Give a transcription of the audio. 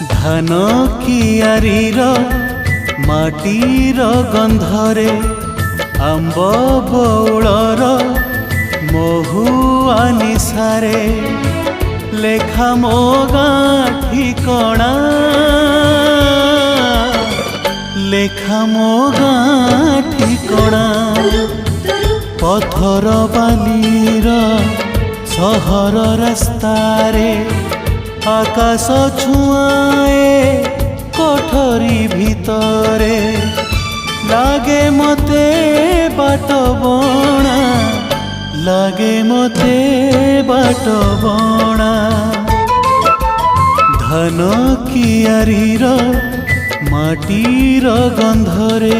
धान कियारीर माटीर गंधरे आंब बौलर महुआ निशारे लेखा मो गाँ ठिकणा लेखा मो गाँ ठिकणा पथर बालीर सहर रास्तारे आकाश छुआए कोठरी भितरे लागे मते बाट बणा लागे मते बाट बणा धान कियारीर माटीर गंधरे।